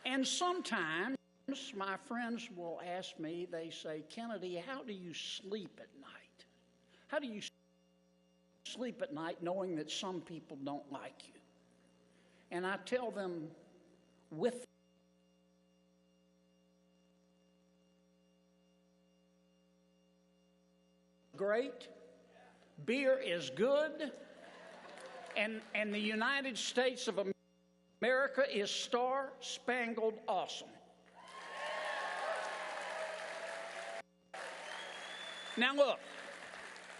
And sometimes my friends will ask me, they say, Kennedy, how do you sleep at night? How do you sleep at night knowing that some people don't like you? And I tell them, with great, beer is good, and the United States of America is star-spangled awesome. Now look,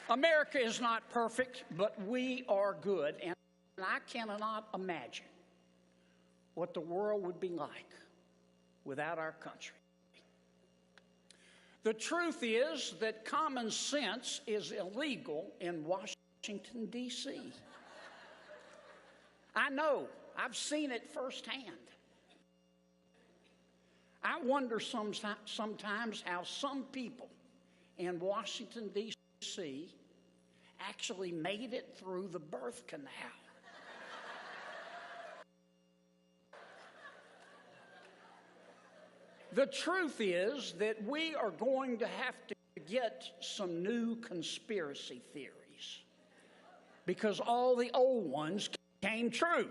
America is not perfect, but we are good, and I cannot imagine what the world would be like without our country. The truth is that common sense is illegal in Washington, D.C. I know. I've seen it firsthand. I wonder sometimes how some people in Washington, D.C. actually made it through the birth canal. The truth is that we are going to have to get some new conspiracy theories because all the old ones came true.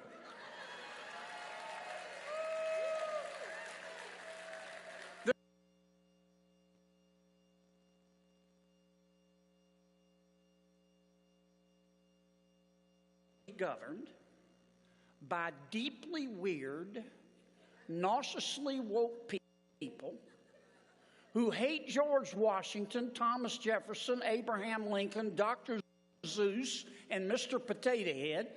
Governed by deeply weird, nauseously woke people who hate George Washington, Thomas Jefferson, Abraham Lincoln, Dr. Zeus, and Mr. Potato Head,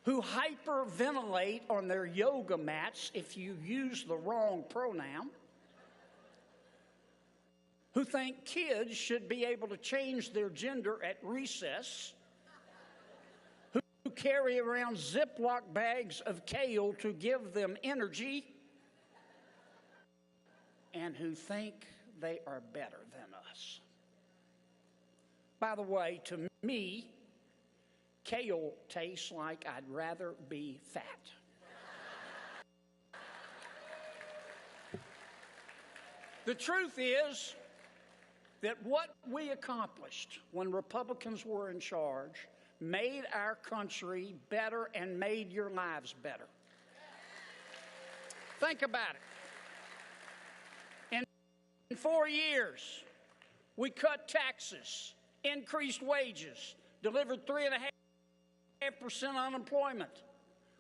who hyperventilate on their yoga mats if you use the wrong pronoun, who think kids should be able to change their gender at recess, who carry around Ziploc bags of kale to give them energy, and who think they are better than us. By the way, to me, kale tastes like I'd rather be fat. The truth is that what we accomplished when Republicans were in charge made our country better and made your lives better. Think about it. In 4 years, we cut taxes, increased wages, delivered 3.5% unemployment,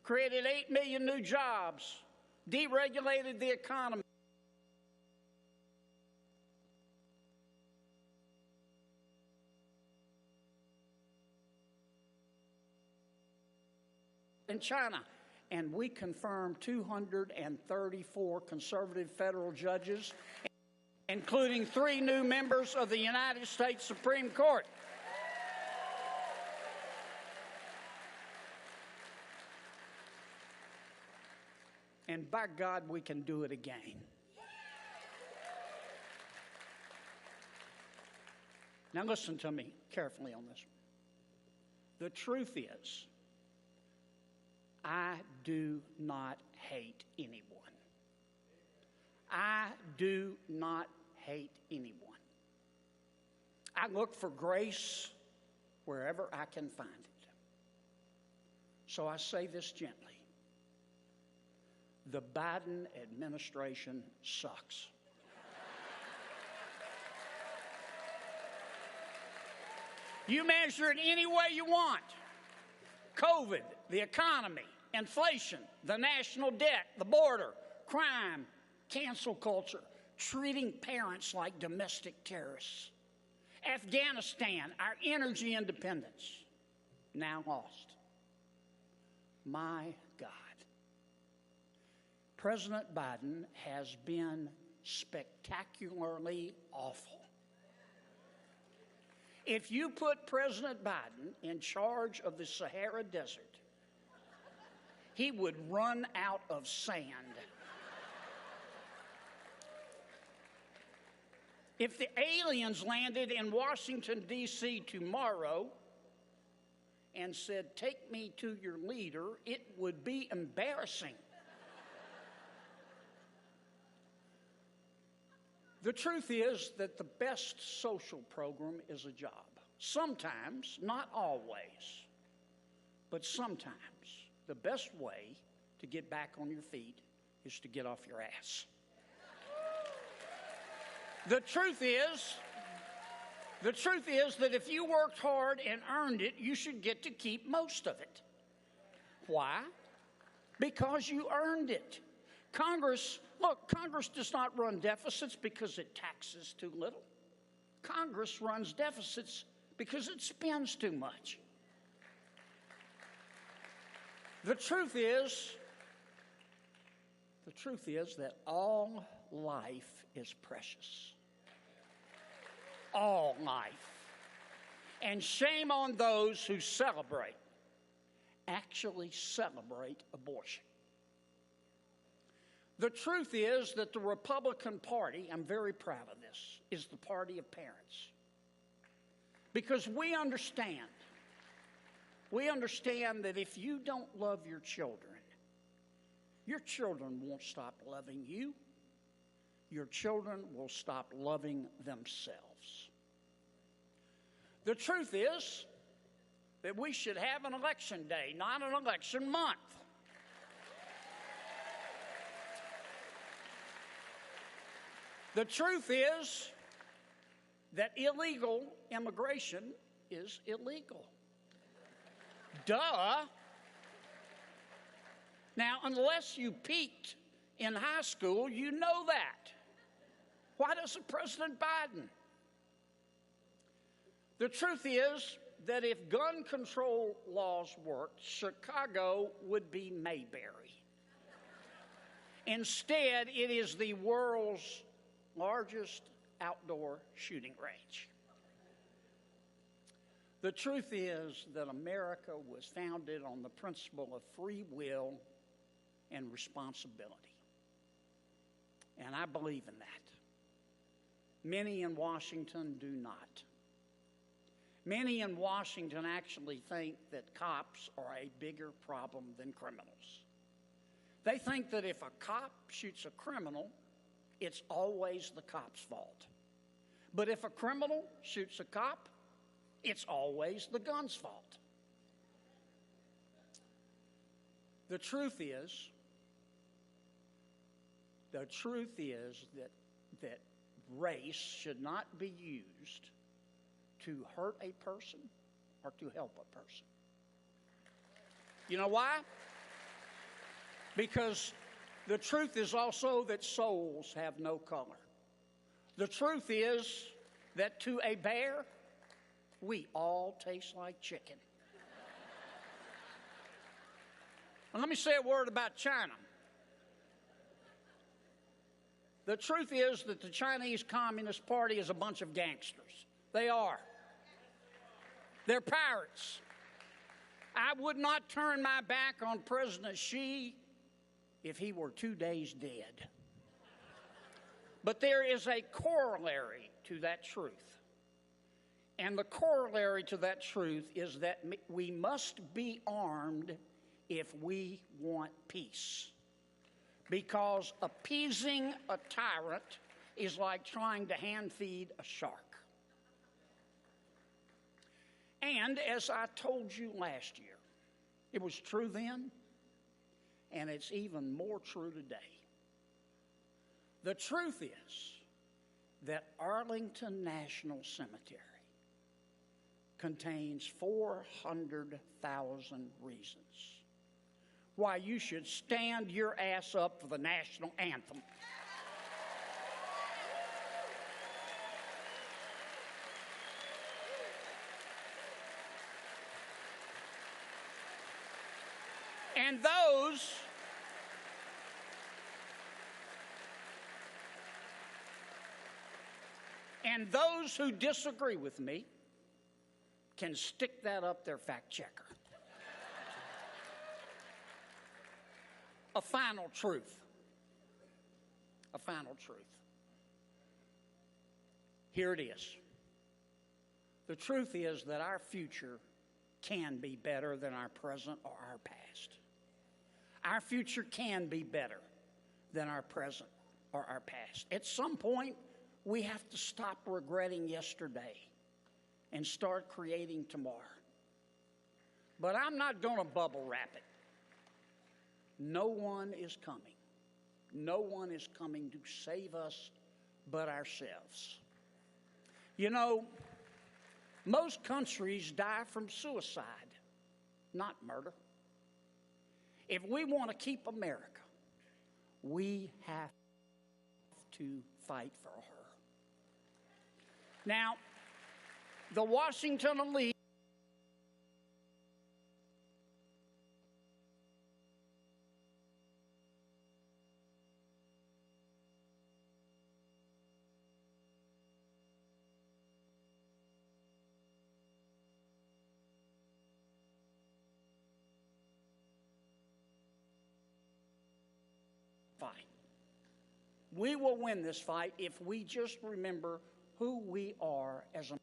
created 8 million new jobs, deregulated the economy. In China, and we confirmed 234 conservative federal judges, including 3 new members of the United States Supreme Court. And by God, we can do it again. Now listen to me carefully on this. The truth is, I do not hate anyone. I do not hate anyone. I look for grace wherever I can find it. So I say this gently. The Biden administration sucks. You measure it any way you want. COVID, the economy, inflation, the national debt, the border, crime, cancel culture, treating parents like domestic terrorists. Afghanistan, our energy independence, now lost. My God. President Biden has been spectacularly awful. If you put President Biden in charge of the Sahara Desert, he would run out of sand. If the aliens landed in Washington, D.C. tomorrow and said, "Take me to your leader," it would be embarrassing. The truth is that the best social program is a job. Sometimes, not always, but sometimes the best way to get back on your feet is to get off your ass. The truth is that if you worked hard and earned it, you should get to keep most of it. Why? Because you earned it. Congress does not run deficits because it taxes too little. Congress runs deficits because it spends too much. The truth is that all life is precious. All life. And shame on those who actually celebrate abortion. The truth is that the Republican Party, I'm very proud of this, is the party of parents. Because we understand that if you don't love your children won't stop loving you. Your children will stop loving themselves. The truth is that we should have an election day, not an election month. The truth is that illegal immigration is illegal. Duh. Now, unless you peaked in high school, you know that. Why doesn't President Biden? The truth is that if gun control laws worked, Chicago would be Mayberry. Instead, it is the world's largest outdoor shooting range. The truth is that America was founded on the principle of free will and responsibility. And I believe in that. Many in Washington do not. Many in Washington actually think that cops are a bigger problem than criminals. They think that if a cop shoots a criminal, it's always the cop's fault. But if a criminal shoots a cop, it's always the gun's fault. The truth is that race should not be used to hurt a person or to help a person. You know why? Because the truth is also that souls have no color. The truth is that to a bear, we all taste like chicken. And let me say a word about China. The truth is that the Chinese Communist Party is a bunch of gangsters. They are. They're pirates. I would not turn my back on President Xi if he were 2 days dead. But there is a corollary to that truth. And the corollary to that truth is that we must be armed if we want peace. Because appeasing a tyrant is like trying to hand feed a shark. And as I told you last year, it was true then, and it's even more true today. The truth is that Arlington National Cemetery contains 400,000 reasons why you should stand your ass up for the national anthem. And those who disagree with me can stick that up their fact checker. A final truth. A final truth. Here it is. The truth is that our future can be better than our present or our past. Our future can be better than our present or our past. At some point, We have to stop regretting yesterday and start creating tomorrow. But I'm not going to bubble wrap it. No one is coming. No one is coming to save us but ourselves. You know, most countries die from suicide, not murder. If we want to keep America, we have to fight for her. Now, the Washington elite fight. We will win this fight if we just remember who we are as a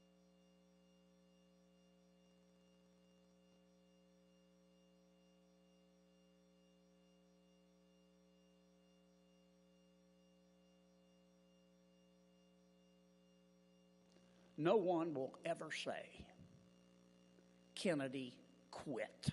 no one will ever say Kennedy quit.